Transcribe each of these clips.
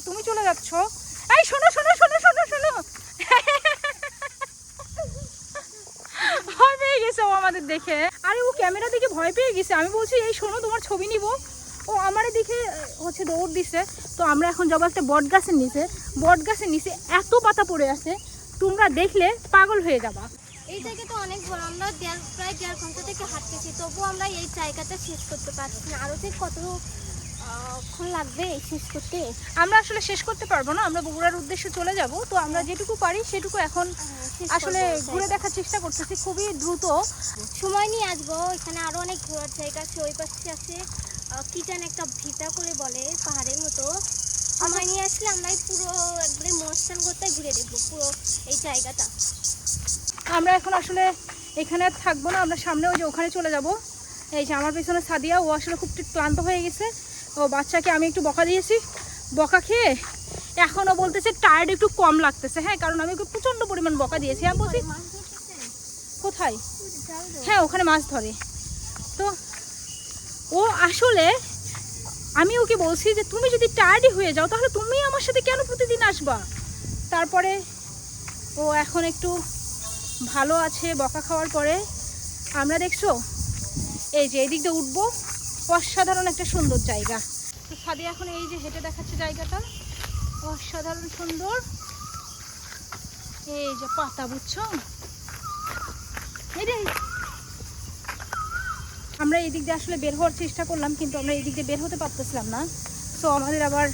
তুমি চলে যাচ্ছ। এই শোনো শোনো শোনো শোনো শোনো, ভয় পেয়ে গেছে ও আমাদের দেখে। আরে ও ক্যামেরা দেখে ভয় পেয়ে গেছে। আমি বলছি এই শোনো তোমার ছবি নিব, ও আমার দিকে হচ্ছে দৌড় দিছে। তো আমরা এখন যাবো একটা বট গাছের নিচে। বট গাছের নিচে এত পাতা পড়ে আছে, তোমরা দেখলে পাগল হয়ে যাবা। এই জায়গাটা অনেক বড়, আমরা প্রায় 1.5 ঘন্টা থেকে হাঁটতেছি, তবুও আমরা এই জায়গাটা শেষ করতে পারছি না। আরও যে কতক্ষণ লাগবে শেষ করতে, আমরা আসলে শেষ করতে পারবো না, আমরা বগুড়ার উদ্দেশ্যে চলে যাব। তো আমরা যেটুকু পারি সেটুকু এখন আসলে ঘুরে দেখার চেষ্টা করতেছি, খুবই দ্রুত সময় নিয়ে আসবো। এখানে আরও অনেক ঘোরার জায়গা আছে, ওই পাশে আছে কি যেন একটা ভিটা করে বলে, পাহাড়ের মতো। সময় নিয়ে আসলে আমরাই পুরো একবারে মস্তান করতে ঘুরে দেখবো পুরো এই জায়গাটা। আমরা এখন আসলে এখানে আর থাকবো না, আমরা সামনে ওই যে ওখানে চলে যাব। এই যে আমার পেছনে সাদিয়া, ও আসলে খুব ক্লান্ত হয়ে গেছে। ও বাচ্চাকে আমি একটু বকা দিয়েছি, বকা খেয়ে এখনও বলতেছে টায়ার্ড একটু কম লাগতেছে। হ্যাঁ, কারণ আমি ওকে প্রচণ্ড পরিমাণ বকা দিয়েছি। আমি বলছি কোথায়, হ্যাঁ ওখানে মাছ ধরে। তো ও আসলে আমি ওকে বলছি যে তুমি যদি টায়ার্ডই হয়ে যাও তাহলে তুমি আমার সাথে কেন প্রতিদিন আসবা। তারপরে ও এখন একটু ভালো আছে বকা খাওয়ার পরে। আমরা দেখছো এই যে এই দিক দিয়ে উঠবো, অসাধারণ একটা সুন্দর জায়গা। তো সাদি এখন এই যে হেঁটে দেখাচ্ছে জায়গাটা, অসাধারণ সুন্দর। এই যে পাতা, বুঝছো, এই রে আমরা এই দিক দিয়ে আসলে বের হওয়ার চেষ্টা করলাম, কিন্তু আমরা এই দিক দিয়ে বের হতে পারতেছিলাম না। তো আমাদের আবার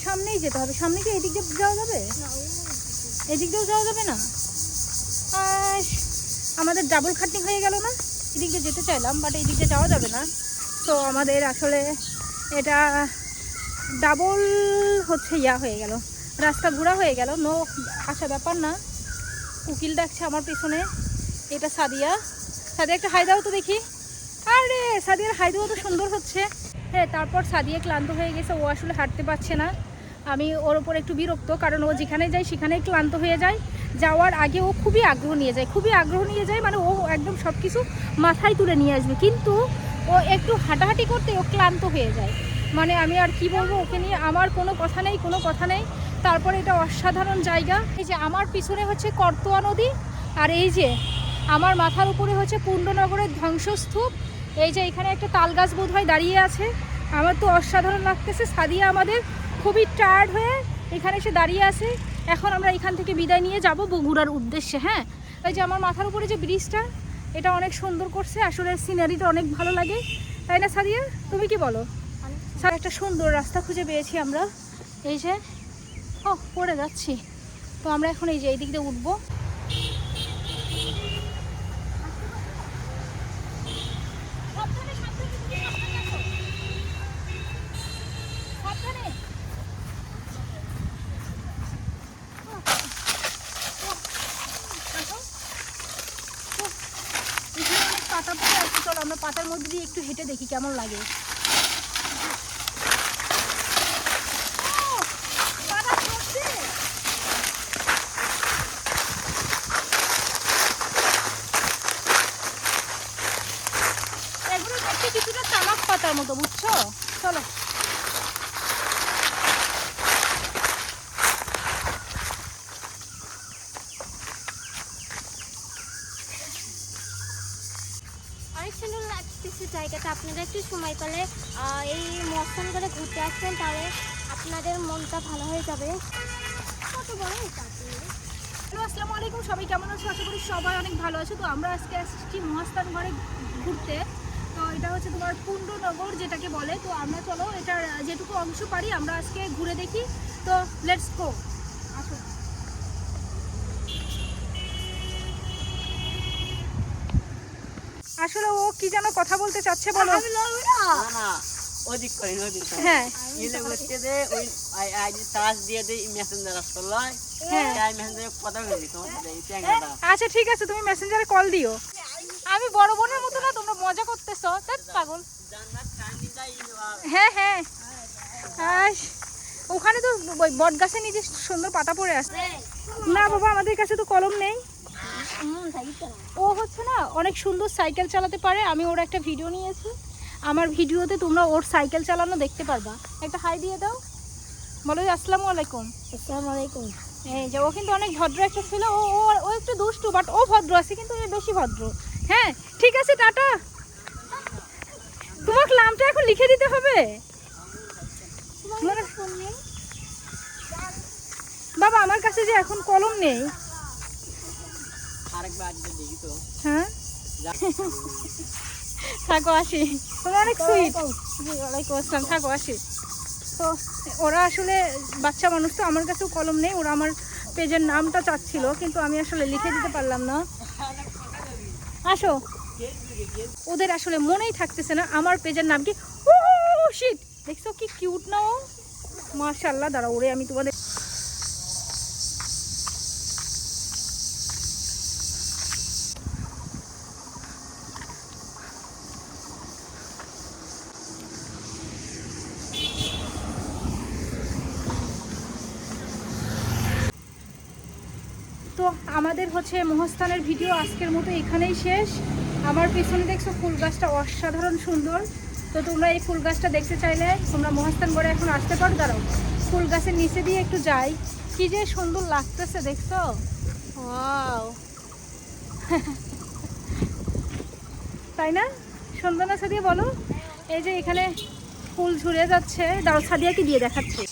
সামনেই যেতে হবে। সামনে কি এই দিক দিয়ে যাওয়া যাবে? এই দিক দিয়েও যাওয়া যাবে না। আর আমাদের ডাবল খাটনি হয়ে গেল না, এদিক দিয়ে যেতে চাইলাম বাট এই দিক দিয়ে যাওয়া যাবে না। তো আমাদের আসলে এটা ডাবল হচ্ছে ইয়া হয়ে গেল, রাস্তা ঘোরা হয়ে গেল। নো, আচ্ছা ব্যাপার না। উকিল ডাকছে আমার পিছনে, এটা সাদিয়া। সাদিয়া একটা হাই দাও তো দেখি। আরে সাদিয়ার হাই দেওয়া তো সুন্দর হচ্ছে। হ্যাঁ, তারপর সাদিয়া ক্লান্ত হয়ে গেছে, ও আসলে হাঁটতে পারছে না। আমি ওর ওপর একটু বিরক্ত, কারণ ও যেখানে যায় সেখানেই ক্লান্ত হয়ে যায়। যাওয়ার আগে ও খুবই আগ্রহ নিয়ে যায়, মানে ও একদম সব কিছু মাথায় তুলে নিয়ে আসবে, কিন্তু ও একটু হাঁটাহাঁটি করতে ও ক্লান্ত হয়ে যায়। মানে আমি আর কি বলবো ওকে নিয়ে, আমার কোনো কথা নেই। তারপরে এটা অসাধারণ জায়গা। এই যে আমার পিছনে হচ্ছে করতোয়া নদী, আর এই যে আমার মাথার উপরে হচ্ছে পুণ্ডনগরের ধ্বংসস্তূপ। এই যে এখানে একটা তাল গাছ বোধ হয় দাঁড়িয়ে আছে। আমার তো অসাধারণ লাগতেছে। সাদিয়া আমাদের খুবই টায়ার্ড হয়ে এখানে এসে দাঁড়িয়ে আছে। এখন আমরা এখান থেকে বিদায় নিয়ে যাব বগুড়ার উদ্দেশ্যে। হ্যাঁ, ওই যে আমার মাথার উপরে যে ব্রিজটা, এটা অনেক সুন্দর করছে, আসলে সিনারিটা অনেক ভালো লাগে, তাই না সাদিয়া? তুমি কি বলো? স্যার, একটা সুন্দর রাস্তা খুঁজে পেয়েছি আমরা। এই যে পড়ে যাচ্ছি। তো আমরা এখন এই যে এই দিক দিয়ে উঠবো। পাতা পড়ে আছে, চলো আমরা পাতার মধ্যে দিয়ে একটু হেঁটে দেখি কেমন লাগে। এগুলো দেখতে কিছুটা তামাক পাতার মতো, বুঝছো? চলো। অনেক সুন্দর লাগতেছে জায়গাটা। আপনারা একটু সময় পেলে এই মস্তান করে ঘুরতে আসবেন, তাহলে আপনাদের মনটা ভালো হয়ে যাবে। কত বড় এটা! হ্যালো, আসসালামু আলাইকুম, সবাই কেমন আছো? আশা করি সবাই অনেক ভালো আছে। তো আমরা আজকে আসছি মহাস্থান ঘরে ঘুরতে। তো এটা হচ্ছে তোমার পুণ্ডনগর যেটাকে বলে। তো আমরা চলো এটার যেটুকু অংশ পারি আমরা আজকে ঘুরে দেখি। তো লেটস গো, আসো। আসলে ও কি যেন কথা বলতে চাচ্ছে, বলো। ওদিক করেন ওদিক হ্যাঁ, ইলে বলতে দে ওই আইডি সার্চ দিয়ে দে মেসেঞ্জার আসলে হ্যাঁ তাই মেসেঞ্জারে কথা বলি তোমার এই ট্যাঙ্গাটা। আচ্ছা ঠিক আছে, তুমি মেসেঞ্জারে কল দিও। আমি বড় বোনের মতো না, তোমরা মজা করতেছো, ধ্যাৎ পাগল। জান্নাত খান্ডিটা হ্যাঁ হ্যাঁ, ওখানে তো বট গাছের নিচে সুন্দর পাতা পড়ে আছে। না বাবা, আমাদের কাছে তো কলম নেই। ও হচ্ছে না অনেক সুন্দর সাইকেল চালাতে পারে। আমি ওর একটা ভিডিও নিয়েছি, আমার ভিডিওতে তোমরা ওর সাইকেল চালানো দেখতে পারবা। একটা হাই দিয়ে দাও। বলো যে আসসালামু আলাইকুম। আসসালামু আলাইকুম। এই যে ও কিন্তু অনেক ভদ্র একটা ছিল, ও ও ও একটু দুষ্টু, বাট ও ভদ্র আছে, কিন্তু এ বেশি ভদ্র। হ্যাঁ ঠিক আছে, টাটা। তোমার নামটা এখন লিখে দিতে হবে। বাবা আমার কাছে যে এখন কলম নেই। আরেকবার দেখি তো। হ্যাঁ থাকো আসি, তোমরা অনেক সুইট। ওয়ালাইকুম আসসালাম, থাকো আসি। তো ওরা আসলে বাচ্চা মানুষ, তো আমার কাছেও কলম নেই। ওরা আমার পেজের নামটা চাচ্ছিল, কিন্তু আমি আসলে লিখে দিতে পারলাম না। আসো, ওদের আসলে মনেই থাকতেছে না আমার পেজের নাম কি। ও শিট, দেখছো কি কিউট না ও, মাশাআল্লাহ। দাঁড়া ওরে আমি তোমাদের তো আমাদের হচ্ছে মহাস্থানের ভিডিও আজকের মতো এখানেই শেষ। আমার পিছনে দেখছো ফুল গাছটা অসাধারণ সুন্দর। তো তোমরা এই ফুল গাছটা দেখতে চাইলে তোমরা মহাস্থান গড়ে এখন আসতে পারো। দাঁড়াও ফুল গাছের নিচে দিয়ে একটু যাই, কি যে সুন্দর লাগতেছে দেখছো। ওয়াও তাই না, সুন্দর না সাদিয়া বলো? এই যে এখানে ফুল ঝুরে যাচ্ছে, দাঁড়াও সাদিয়াকে দিয়ে দেখাচ্ছি।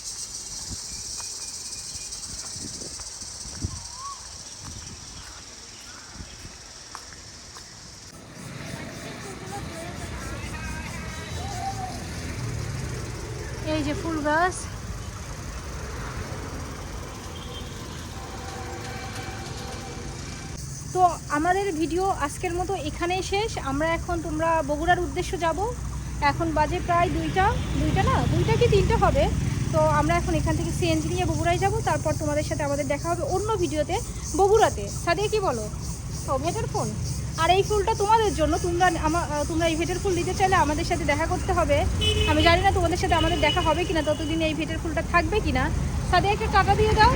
এই যে ফুল গাছ, তো আমাদের ভিডিও আজকের মতো এখানেই শেষ। আমরা এখন তোমরা বগুড়ার উদ্দেশ্যে যাব। এখন বাজে প্রায় দুইটা না, 2টা কি 3টা হবে। তো আমরা এখন এখান থেকে সিএনজি নিয়ে বগুড়ায় যাব। তারপর তোমাদের সাথে আমাদের দেখা হবে অন্য ভিডিওতে বগুড়াতে। সাদিয়া কি বলো? ও ভেটের ফুল, আর এই ফুলটা তোমাদের জন্য। তোমরা এই ভেটের ফুল দিতে চাইলে আমাদের সাথে দেখা করতে হবে। আমি জানি না তোমাদের সাথে আমাদের দেখা হবে কিনা, ততদিন এই ভেটের ফুলটা থাকবে কিনা। সাদিয়াকে টাটা দিয়ে দাও।